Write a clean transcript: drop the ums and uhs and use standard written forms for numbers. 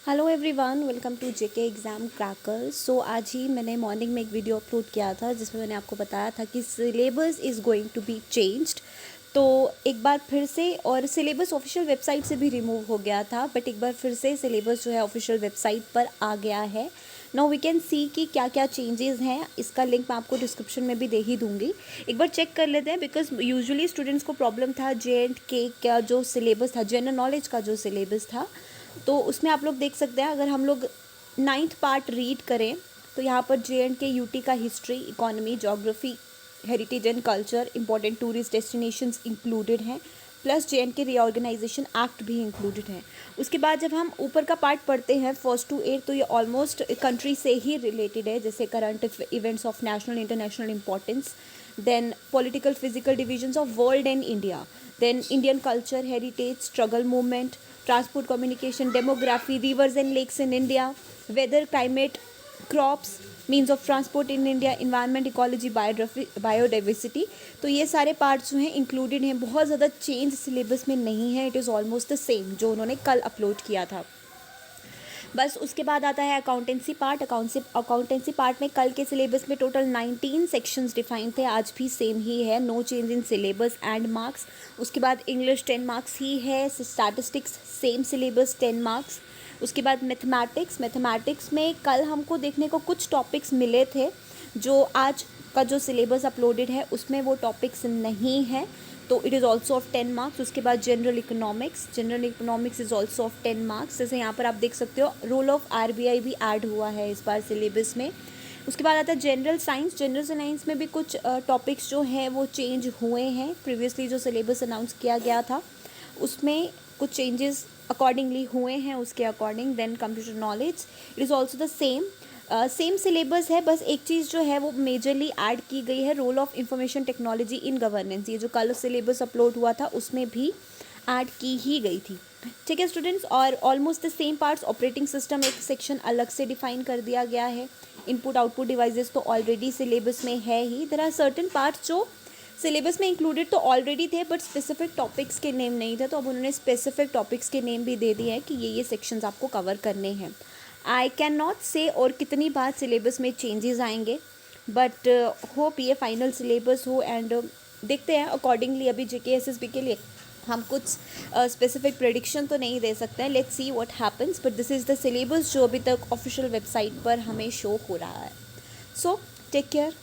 Hello everyone, welcome to JK exam cracker. So आज ही मैंने मॉर्निंग में एक वीडियो अपलोड किया था जिसमें मैंने आपको बताया था कि syllabus is going to be changed. तो एक बार फिर से, और सिलेबस ऑफिशियल वेबसाइट से भी रिमूव हो गया था, बट एक बार फिर से सिलेबस जो है ऑफिशियल वेबसाइट पर आ गया है। नाउ वी कैन सी कि क्या क्या चेंजेस हैं। इसका लिंक मैं आपको डिस्क्रिप्शन में भी दे ही दूँगी। एक बार चेक कर लेते हैं, बिकॉज यूजुअली स्टूडेंट्स को प्रॉब्लम था जे.एंड.के का जो सिलेबस था, जनरल नॉलेज का जो सिलेबस था, तो उसमें आप लोग देख सकते हैं। अगर हम लोग 9th पार्ट रीड करें तो यहाँ पर जे.एंड.के यूटी का history, economy, geography, heritage and culture, important tourist destinations included हैं, प्लस जे.एंड.के रीऑर्गेनाइजेशन एक्ट भी इंक्लूडेड है। उसके बाद जब हम ऊपर का पार्ट पढ़ते हैं 1st to 8, तो ये ऑलमोस्ट कंट्री से ही रिलेटेड है, जैसे current events of national international importance, then political physical divisions of world and India, then Indian culture, heritage, struggle movement, transport communication, demography, rivers and lakes in India, weather, climate, crops, means of transport in India, environment, ecology, biodiversity. तो ये सारे parts जो हैं included हैं। बहुत ज़्यादा change syllabus में नहीं है, it is almost the same जो उन्होंने कल अपलोड किया था। बस उसके बाद आता है अकाउंटेंसी पार्ट। अकाउंटेंसी पार्ट में कल के सिलेबस में टोटल 19 सेक्शंस डिफाइन थे, आज भी सेम ही है, no change in syllabus and marks. उसके बाद इंग्लिश 10 मार्क्स ही है, स्टैटिस्टिक्स सेम सिलेबस 10 मार्क्स। उसके बाद मैथमेटिक्स में कल हमको देखने को कुछ टॉपिक्स मिले थे जो आज का जो सिलेबस अपलोडेड है उसमें वो टॉपिक्स नहीं है, तो it is also of 10 marks. उसके बाद general economics is also of 10 marks. जैसे यहाँ पर आप देख सकते हो, रोल ऑफ आरबीआई भी ऐड हुआ है इस बार सिलेबस में। उसके बाद आता है जनरल साइंस में भी कुछ टॉपिक्स जो हैं वो चेंज हुए हैं। प्रीवियसली जो सिलेबस अनाउंस किया गया था उसमें कुछ चेंजेस अकॉर्डिंगली हुए हैं, उसके according. Then computer knowledge, it is also the same syllabus है, बस एक चीज़ जो है वो मेजरली ऐड की गई है, role of information technology in governance. ये जो कल सिलेबस अपलोड हुआ था उसमें भी ऐड की ही गई थी। ठीक है स्टूडेंट्स, और almost the same parts. Operating system एक सेक्शन अलग से डिफाइन कर दिया गया है। इनपुट आउटपुट डिवाइसेस तो ऑलरेडी सिलेबस में है ही। देयर आर सर्टेन पार्ट्स जो सिलेबस में इंक्लूडेड तो ऑलरेडी थे, बट स्पेसिफिक टॉपिक्स के नेम नहीं थे, तो अब उन्होंने स्पेसिफिक टॉपिक्स के नेम भी दे दिए हैं कि ये सेक्शंस आपको कवर करने हैं। आई कैन नॉट से और कितनी बार सिलेबस में चेंजेस आएंगे, बट होप ये फाइनल सिलेबस हो, एंड देखते हैं अकॉर्डिंगली। अभी JKSSB के लिए हम कुछ स्पेसिफिक प्रेडिक्शन तो नहीं दे सकते हैं, let's see what happens, but this is the syllabus जो अभी तक ऑफिशियल वेबसाइट पर हमें शो हो रहा है। So take care.